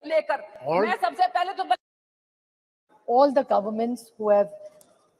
लेकर मैं सबसे पहले तो all the governments who have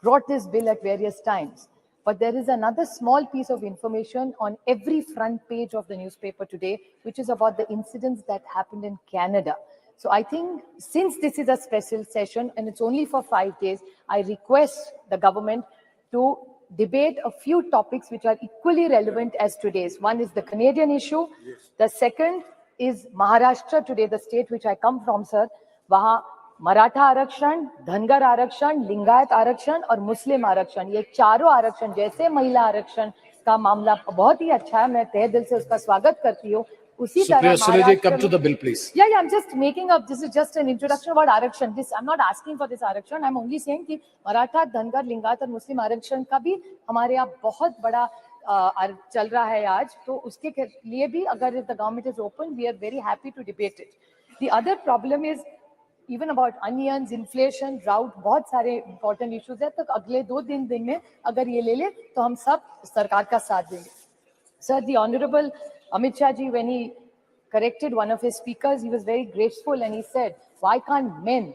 brought this bill at various times. But there is another small piece of information on every front page of the newspaper today, which is about the incidents that happened in Canada. So I think since this is a special session and it's only for 5 days, I request the government to debate a few topics which are equally relevant as today's. One is the Canadian issue. Yes. The second is Maharashtra today, the state which I come from, sir. Waha Maratha आरक्षण, धनगर आरक्षण, लिंगायत आरक्षण और मुस्लिम आरक्षण, ये चारों आरक्षण जैसे महिला आरक्षण का मामला बहुत ही अच्छा है, मैं तहे दिल से उसका स्वागत करती हूँ. उसी तरह Supriya Sule, come to the bill, please. Yeah, I'm just making up. This is just an introduction about आरक्षण. I'm not asking for this आरक्षण. I'm only saying कि मराठा, धनगर, लिंगायत और मुस्लिम आरक्षण का भी हमारे यहाँ बहुत बड़ा चल रहा है आज. तो उसके लिए भी अगर the government is open, we are very happy to debate it. The other problem is even about onions, inflation, drought, बहुत सारे important issues है. तो अगले 2 दिन में अगर ये ले ले तो हम सब सरकार का साथ देंगे. Sir, the Honorable Amit Shah ji, when he corrected one of his speakers, he was very graceful and he said, why can't men?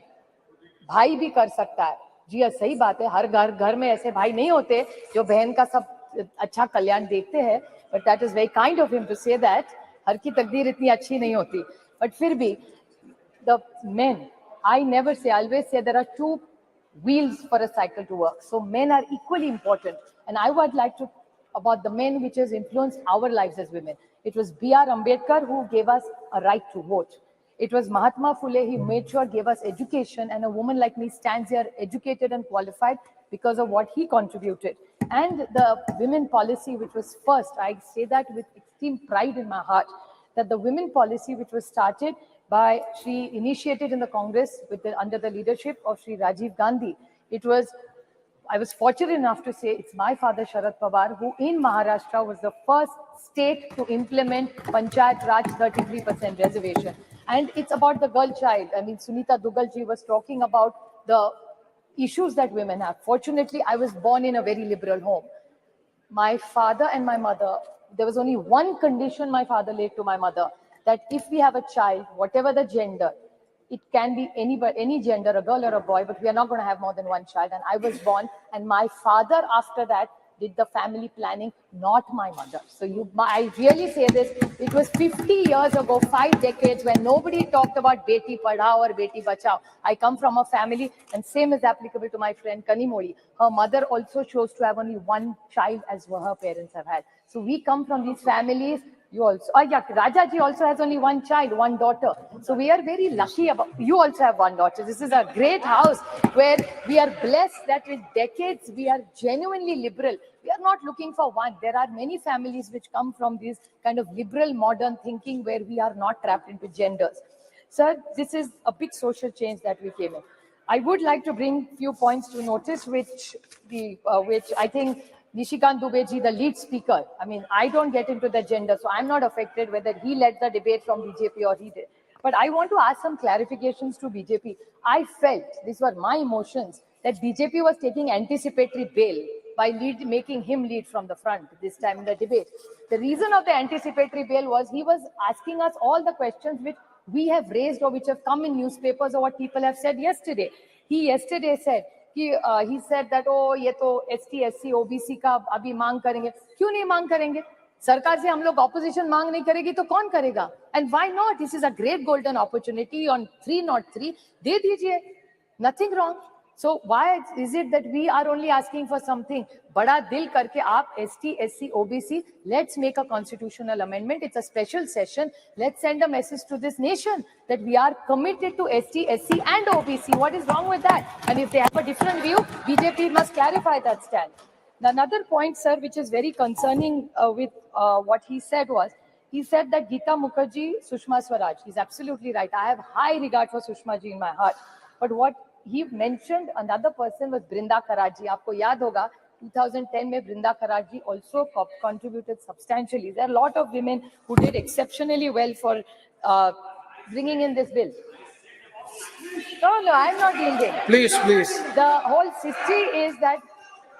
भाई भी कर सकता है. जी सही बात है, हर घर में ऐसे भाई नहीं होते जो बहन का सब अच्छा कल्याण देखते हैं. But that is very kind of him to say that. हर की तकदीर इतनी अच्छी नहीं होती. But फिर भी the men, I never say, I always say there are 2 wheels for a cycle to work. So men are equally important. And I would like to, about the men which has influenced our lives as women. It was B.R. Ambedkar who gave us a right to vote. It was Mahatma Phule, he made sure gave us education, and a woman like me stands here educated and qualified because of what he contributed. And the women policy, which was first, I say that with extreme pride in my heart, that the women policy which was started by Shri, initiated in the Congress under the leadership of Shri Rajiv Gandhi. I was fortunate enough to say it's my father Sharad Pawar who in Maharashtra was the first state to implement Panchayat Raj 33% reservation. And it's about the girl child. I mean, Sunita Dugalji was talking about the issues that women have. Fortunately, I was born in a very liberal home. My father and my mother, there was only one condition my father laid to my mother, that if we have a child, whatever the gender, it can be any gender, a girl or a boy, but we are not going to have more than one child. And I was born, and my father after that did the family planning, not my mother. So I really say this, it was 50 years ago, 5 decades, when nobody talked about Beti Padhao or Beti Bachao. I come from a family, and same is applicable to my friend Kanimoli. Her mother also chose to have only one child as her parents have had. So we come from these families. You also, Raja ji also has only one child, one daughter. So we are very lucky about, you also have one daughter. This is a great house where we are blessed that with decades, we are genuinely liberal. We are not looking for one. There are many families which come from this kind of liberal modern thinking where we are not trapped into genders. Sir, this is a big social change that we came in. I would like to bring few points to notice, which I think Nishikant Dubey ji, the lead speaker, I mean, I don't get into the gender, so I'm not affected whether he led the debate from BJP or he did. But I want to ask some clarifications to BJP. I felt, these were my emotions, that BJP was taking anticipatory bail by making him lead from the front this time in the debate. The reason of the anticipatory bail was he was asking us all the questions which we have raised or which have come in newspapers or what people have said yesterday. He yesterday said, he said that, oh, ये तो ST, SC, OBC का अभी मांग करेंगे. क्यों नहीं मांग करेंगे? सरकार से हम लोग opposition मांग नहीं करेगी तो कौन करेगा? And why not? This is a great golden opportunity on 303. दे दीजिए. Nothing wrong. So why is it that we are only asking for something? बड़ा दिल करके आप ST, SC, OBC, let's make a constitutional amendment. It's a special session. Let's send a message to this nation that we are committed to ST, SC and OBC. What is wrong with that? And if they have a different view, BJP must clarify that stand. Another point, sir, which is very concerning with what he said was, he said that Geeta Mukherjee, Sushma Swaraj. He's absolutely right. I have high regard for Sushma ji in my heart. But what he mentioned, another person was Brinda Karaji. आपको याद होगा 2010 में Brinda Karaji also contributed substantially. There are a lot of women who did exceptionally well for bringing in this bill. No, I'm not yielding. Please. The whole history is that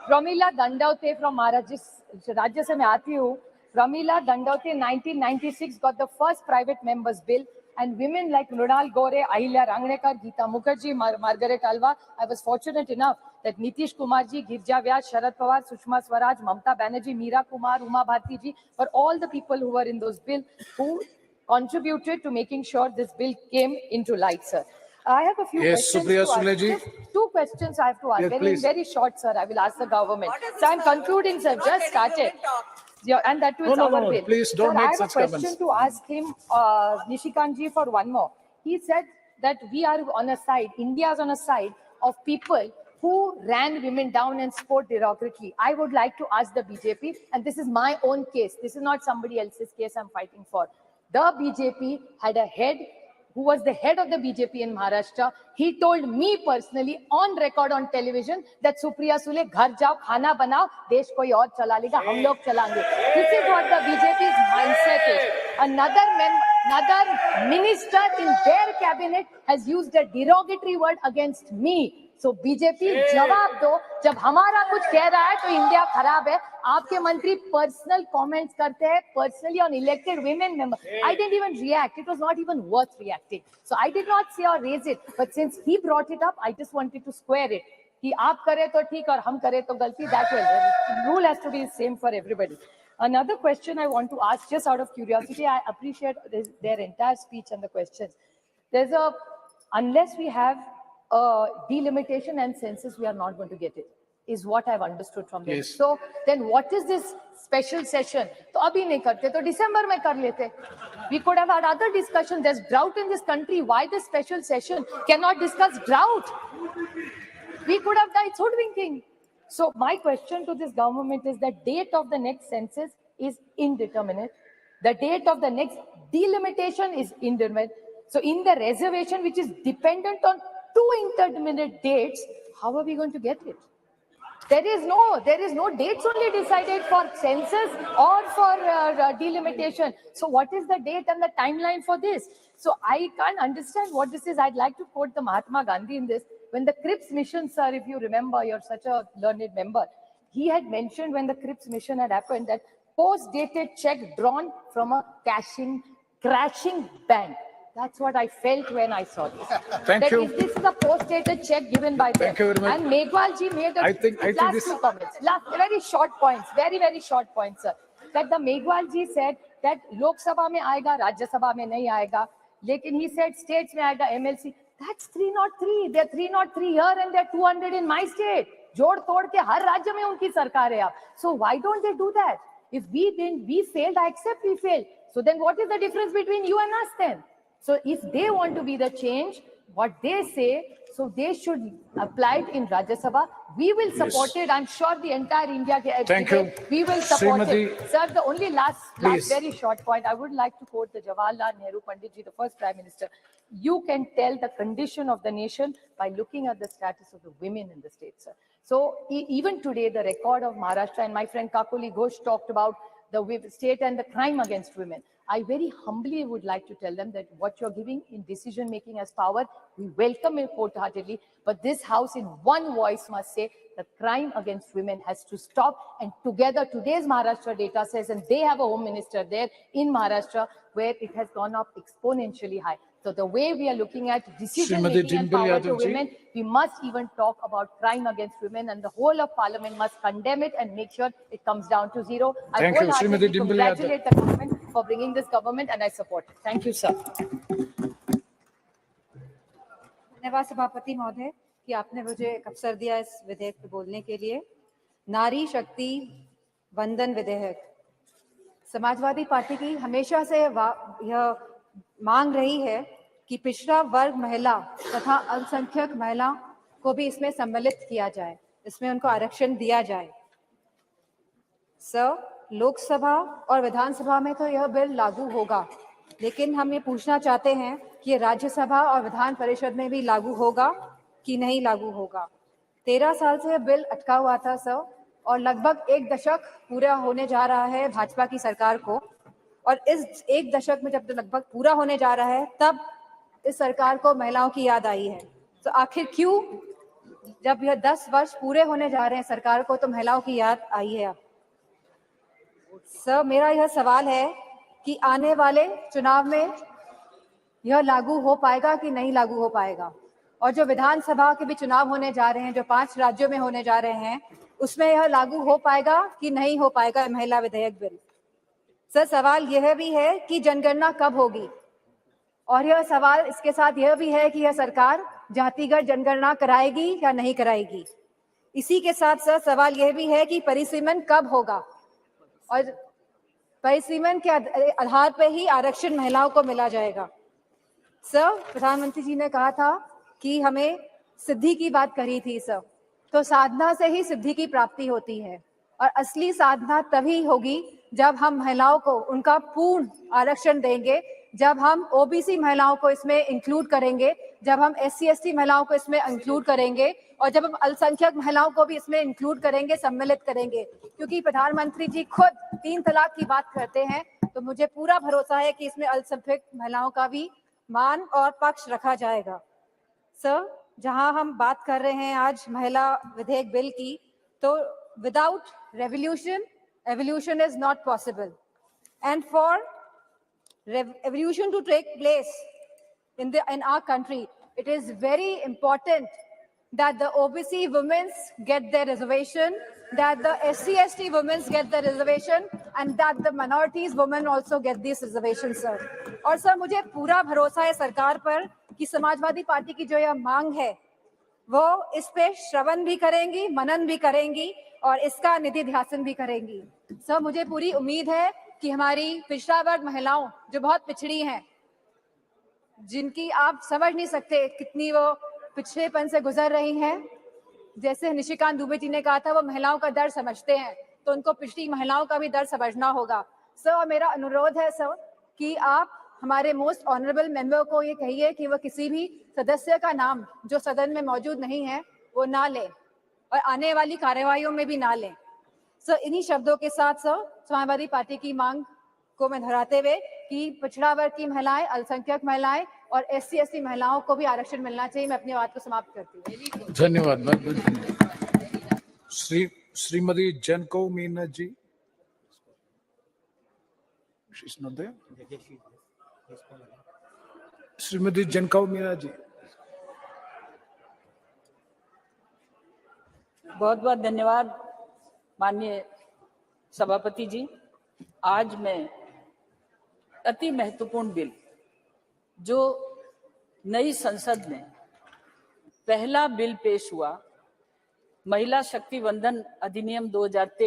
Pramila Dandavate from Rajya se मैं आती हूँ. Pramila Dandavate 1996 got the first private members bill. and women like Mrunal Gore, Ahilya Rangnekar, Geeta Mukherjee, Margaret Alva. I was fortunate enough that Nitish Kumar ji, Girja Vyas, Sharad Pawar, Sushma Swaraj, Mamta Banerjee, Meera Kumar, Uma Bharti ji, were all the people who were in those bills who contributed to making sure this bill came into light, sir. I have a few Yes, questions Supriya to ask. Sule ji. Just 2 questions I have to ask. Yes, very, please. very short, sir. I will ask the government. So I'm concluding, sir. Just started. Yeah, and that too, it's No, our bill. please don't sir, make I have such a question comments. to ask him, Nishikant ji, for one more. He said that we are on a side, India is on a side of people who ran women down and spoke derogatorily. I would like to ask the BJP, and this is my own case. This is not somebody else's case I'm fighting for. The BJP had a head who was the head of the BJP in Maharashtra. He told me personally on record on television that Supriya Sule, ghar jao, khana banao, desh koi aur chala lega, hum log chalange. This is what the BJP's mindset is. Another minister in their cabinet has used a derogatory word against me. So BJP जवाब दो, जब हमारा कुछ कह रहा है तो India खराब है. आपके मंत्री पर्सनल कमेंट्स करते हैं personally on elected women member. I didn't even react. It was not even worth reacting. So I did not say or raise it. But since he brought it up, I just wanted to square it. कि आप करें तो ठीक और हम करें तो गलती. That way, the rule has to be the same for everybody. Another question I want to ask, just out of curiosity, I appreciate their entire speech and the questions. Unless we have delimitation and census, we are not going to get it, is what I've understood from them. Yes. So then what is this special session? तो अभी नहीं करते तो दिसंबर में कर लेते. We could have had other discussion. There's drought in this country. Why this special session? Cannot discuss drought. We could have done hoodwinking. So my question to this government is the date of the next census is indeterminate. The date of the next delimitation is indeterminate. So in the reservation, which is dependent on 2 indeterminate dates, how are we going to get it? There is no dates only decided for census or for delimitation. So what is the date and the timeline for this? So I can't understand what this is. I'd like to quote the Mahatma Gandhi in this. When the Cripps mission, sir, if you remember, you're such a learned member, he had mentioned when the Cripps mission had happened that post-dated check drawn from a crashing bank. That's what I felt when I saw this. Thank you. If this is a post-dated check given by them. Thank you very much. And Meghwal ji made I think last this... 2 comments. Last, very short points, very, very short points, sir. That the Meghwal ji said that Loksabha mein aayega, Rajya Sabha mein nahi aayega. Lekin he said states mein aayega, MLC. That's 303. They're 303 here and they're 200 in my state. जोड़ तोड़ के हर राज्य में उनकी सरकार है. So why don't they do that? If we failed, I accept we failed. So then what is the difference between you and us then? So if they want to be the change, what they say, so they should apply it in Rajya Sabha. We will support it. I'm sure the entire India. Thank you. We will support Srimati, it. Sir, the only last very short point, I would like to quote the Jawaharlal Nehru Pandit ji, the first Prime Minister. You can tell the condition of the nation by looking at the status of the women in the state, sir. So even today, the record of Maharashtra, and my friend Kakuli Ghosh talked about the state and the crime against women. I very humbly would like to tell them that what you're giving in decision making as power, we welcome it wholeheartedly, but this house in one voice must say that crime against women has to stop. And together, today's Maharashtra data says, and they have a home minister there in Maharashtra, where it has gone up exponentially high. So the way we are looking at decision making and power to women, we must even talk about crime against women, and the whole of Parliament must condemn it and make sure it comes down to zero. I wholeheartedly congratulate the government for bringing this government, and I support it. Thank you, sir. धन्यवाद सभापति महोदय कि आपने मुझे एक अवसर दिया इस विधेयक पे बोलने के लिए. नारी शक्ति वंदन विधेयक. समाजवादी पार्टी की हमेशा से यह मांग रही है कि पिछड़ा वर्ग महिला तथा अल्पसंख्यक महिला को भी इसमें सम्मिलित किया जाए, इसमें उनको आरक्षण दिया जाए. सर, लोकसभा और विधानसभा में तो यह बिल लागू होगा, लेकिन हम ये पूछना चाहते हैं कि राज्यसभा और विधान परिषद में भी लागू होगा कि नहीं लागू होगा. 13 साल से यह बिल अटका हुआ था सर, और लगभग 1 दशक पूरा होने जा रहा है भाजपा की सरकार को, और इस 1 दशक में जब लगभग पूरा होने जा रहा है तब इस सरकार को महिलाओं की याद आई है. तो आखिर क्यों, जब यह 10 वर्ष पूरे होने जा रहे हैं सरकार को, तो महिलाओं की याद आई है. सर, मेरा यह सवाल है कि आने वाले चुनाव में यह लागू हो पाएगा कि नहीं लागू हो पाएगा। और जो विधानसभा के भी चुनाव होने जा रहे हैं, जो 5 राज्यों में होने जा रहे हैं, उसमें यह लागू हो पाएगा कि नहीं हो पाएगा महिला विधेयक बिल। सर, सवाल यह भी है कि जनगणना कब होगी, और यह सवाल इसके साथ यह भी है कि यह सरकार जातिगत जनगणना कराएगी या नहीं कराएगी। इसी के साथ सर सवाल यह भी है कि परिसीमन कब होगा, और परिसीमन के आधार पर ही आरक्षण महिलाओं को मिला जाएगा। सर, प्रधानमंत्री जी ने कहा था कि हमें सिद्धि की बात करी थी सर, तो साधना से ही सिद्धि की प्राप्ति होती है, और असली साधना तभी होगी जब हम महिलाओं को उनका पूर्ण आरक्षण देंगे, जब हम ओबीसी महिलाओं को इसमें इंक्लूड करेंगे, जब हम SC/ST महिलाओं को इसमें इंक्लूड करेंगे, और जब हम अल्पसंख्यक महिलाओं को भी इसमें इंक्लूड करेंगे, सम्मिलित करेंगे। क्योंकि प्रधानमंत्री जी खुद 3 तलाक की बात करते हैं, तो मुझे पूरा भरोसा है कि इसमें अल्पसंख्यक महिलाओं का भी मान और पक्ष रखा जाएगा। सर, जहां हम बात कर रहे हैं आज महिला विधेयक बिल की, तो without revolution evolution is not possible, and for evolution to take place in our country, it is very important that the OBC women get their reservation, that the SC/ST women get their reservation, and that the minorities women also get this reservation, sir. और sir, मुझे पूरा भरोसा है सरकार पर कि Samajwadi party की जो यह मांग है वो इस पे श्रवण भी करेंगी, मनन भी करेंगी, और इसका निधि ध्यासन भी करेंगी। सर, मुझे पूरी उम्मीद है कि हमारी पिछड़ा वर्ग महिलाओं जो बहुत पिछड़ी हैं, जिनकी आप समझ नहीं सकते कितनी वो पिछड़ेपन से गुजर रही हैं, जैसे निशिकांत दुबे जी ने कहा था वो महिलाओं का दर्द समझते हैं, तो उनको पिछड़ी महिलाओं का भी दर्द समझना होगा। सर, और मेरा अनुरोध है सर कि आप हमारे मोस्ट ऑनरेबल मेंबर को ये कहिए कि वह किसी भी सदस्य का नाम जो सदन में मौजूद नहीं है वो ना लें, और आने वाली कार्यवाहियों में भी ना लें। सर, इन्हीं शब्दों के साथ सर समाजवादी पार्टी की मांग को मैं दोहराते हुए कि पिछड़ा वर्ग की महिलाएं, अल्पसंख्यक महिलाएं और SC/ST महिलाओं को भी आरक्षण मिलना चाहिए, मैं अपनी बात को समाप्त करती हूँ। धन्यवाद। श्रीमती जनकौ मीना जी, श्रीमती जनकौ मीना जी। बहुत बहुत धन्यवाद माननीय सभापति जी। आज मैं अति महत्वपूर्ण बिल जो नई संसद में पहला बिल पेश हुआ, महिला शक्ति वंदन अधिनियम 2023